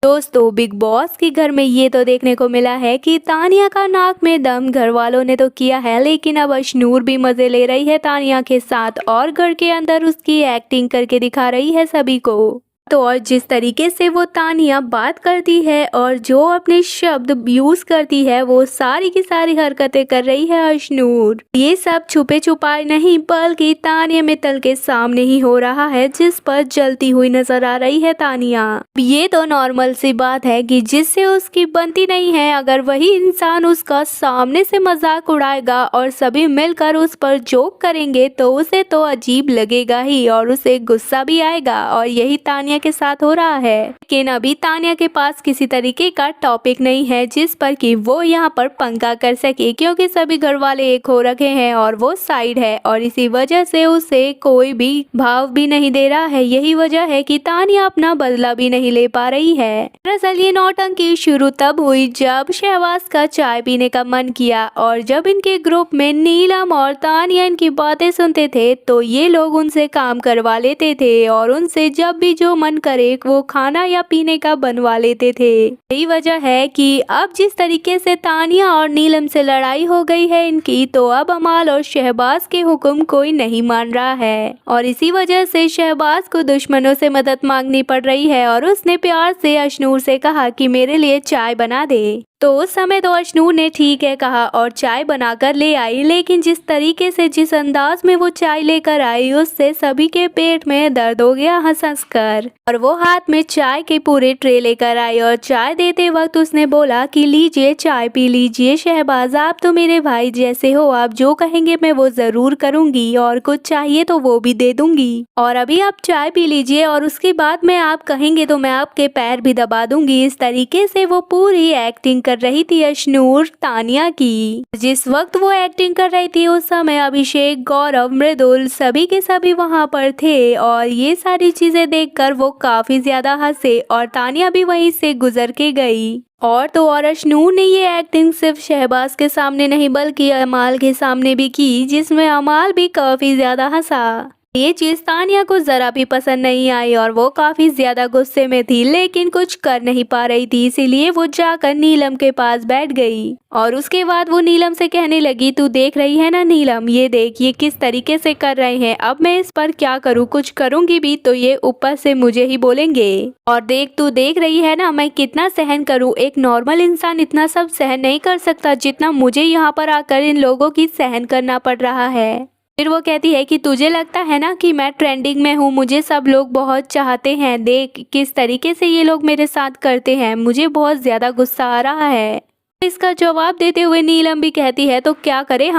दोस्तों big boss के घर में ये तो देखने को मिला है कि तानिया का नाक में दम घर वालों ने तो किया है, लेकिन अब अशनूर भी मजे ले रही है तानिया के साथ और घर के अंदर उसकी एक्टिंग करके दिखा रही है सभी को। तो और जिस तरीके से वो तानिया बात करती है और जो अपने शब्द यूज करती है वो सारी की सारी हरकतें कर रही है अशनूर। ये सब छुपे छुपाए नहीं बल्कि तानिया मित्तल के सामने ही हो रहा है, जिस पर जलती हुई नजर आ रही है तानिया। ये तो नॉर्मल सी बात है कि जिससे उसकी बनती नहीं है, अगर वही इंसान उसका सामने से मजाक उड़ाएगा और सभी मिलकर उस पर जोक करेंगे तो उसे तो अजीब लगेगा ही और उसे गुस्सा भी आएगा, और यही तानिया के साथ हो रहा है। लेकिन अभी तानिया के पास किसी तरीके का टॉपिक नहीं है जिस पर कि वो यहाँ पर पंगा कर सके, क्योंकि सभी घर वाले एक हो रखे हैं और वो साइड है, और इसी वजह से उसे कोई भी भाव भी नहीं दे रहा है। यही वजह है कि तानिया अपना बदला भी नहीं ले पा रही है। दरअसल ये नौटंकी शुरू तब हुई जब शहबाज का चाय पीने का मन किया, और जब इनके ग्रुप में नीलम और तानिया इनकी बातें सुनते थे तो ये लोग उनसे काम करवा लेते थे और उनसे जब भी जो मन करे वो खाना या पीने का बनवा लेते थे। यही वजह है कि अब जिस तरीके से तानिया और नीलम से लड़ाई हो गई है इनकी, तो अब अमाल और शहबाज के हुक्म कोई नहीं मान रहा है, और इसी वजह से शहबाज को दुश्मनों से मदद मांगनी पड़ रही है। और उसने प्यार से अशनूर से कहा कि मेरे लिए चाय बना दे, तो उस समय तो अशनूर ने ठीक है कहा और चाय बनाकर ले आई। लेकिन जिस तरीके से जिस अंदाज में वो चाय लेकर आई उससे सभी के पेट में दर्द हो गया हंस हंस कर, और वो हाथ में चाय के पूरे ट्रे लेकर आई और चाय देते वक्त उसने बोला कि लीजिए चाय पी लीजिए शहबाज, आप तो मेरे भाई जैसे हो, आप जो कहेंगे मैं वो जरूर करूंगी और कुछ चाहिए तो वो भी दे दूंगी, और अभी आप चाय पी लीजिए और उसके बाद में आप कहेंगे तो मैं आपके पैर भी दबा दूंगी। इस तरीके से वो पूरी एक्टिंग कर रही थी अशनूर तानिया की। जिस वक्त वो एक्टिंग कर रही थी उस समय अभिषेक, गौरव, मृदुल सभी के सभी वहां पर थे, और ये सारी चीजें देखकर वो काफी ज्यादा हंसे और तानिया भी वहीं से गुजर के गई। और तो और अशनूर ने ये एक्टिंग सिर्फ शहबाज के सामने नहीं बल्कि अमाल के सामने भी की, जिसमें अमाल भी काफी ज्यादा हंसा। ये चीज तानिया को जरा भी पसंद नहीं आई और वो काफी ज्यादा गुस्से में थी, लेकिन कुछ कर नहीं पा रही थी, इसीलिए वो जाकर नीलम के पास बैठ गई। और उसके बाद वो नीलम से कहने लगी, तू देख रही है ना नीलम, ये देख ये किस तरीके से कर रहे हैं, अब मैं इस पर क्या करूँ, कुछ करूंगी भी तो ये ऊपर से मुझे ही बोलेंगे, और देख तू देख रही है ना मैं कितना सहन करूँ, एक नॉर्मल इंसान इतना सब सहन नहीं कर सकता जितना मुझे यहाँ पर आकर इन लोगों की सहन करना पड़ रहा है। फिर वो कहती है कि तुझे लगता है ना कि मैं ट्रेंडिंग में हूँ, मुझे सब लोग बहुत चाहते हैं, देख किस तरीके से ये लोग मेरे साथ करते हैं, मुझे बहुत ज्यादा गुस्सा आ रहा है। इसका जवाब देते हुए नीलम भी कहती है तो क्या करें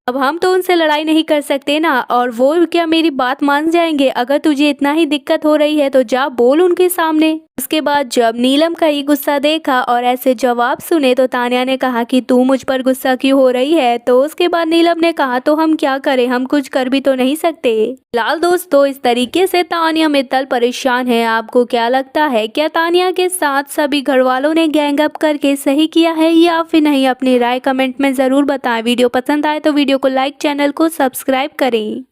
अब हम तो उनसे लड़ाई नहीं कर सकते ना, और वो क्या मेरी बात मान जाएंगे, अगर तुझे इतना ही दिक्कत हो रही है तो जा बोल उनके सामने। उसके बाद जब नीलम का ये गुस्सा देखा और ऐसे जवाब सुने तो तानिया ने कहा कि तू मुझ पर गुस्सा क्यों हो रही है, तो उसके बाद नीलम ने कहा तो हम क्या करें, हम कुछ कर भी तो नहीं सकते। फिलहाल दोस्तों इस तरीके से तानिया मित्तल परेशान है। आपको क्या लगता है, क्या तानिया के साथ सभी घर वालों ने गैंग अप करके सही किया है या फिर नहीं, अपनी राय कमेंट में जरूर बताएं। वीडियो पसंद आए तो वीडियो को लाइक, चैनल को सब्सक्राइब करें।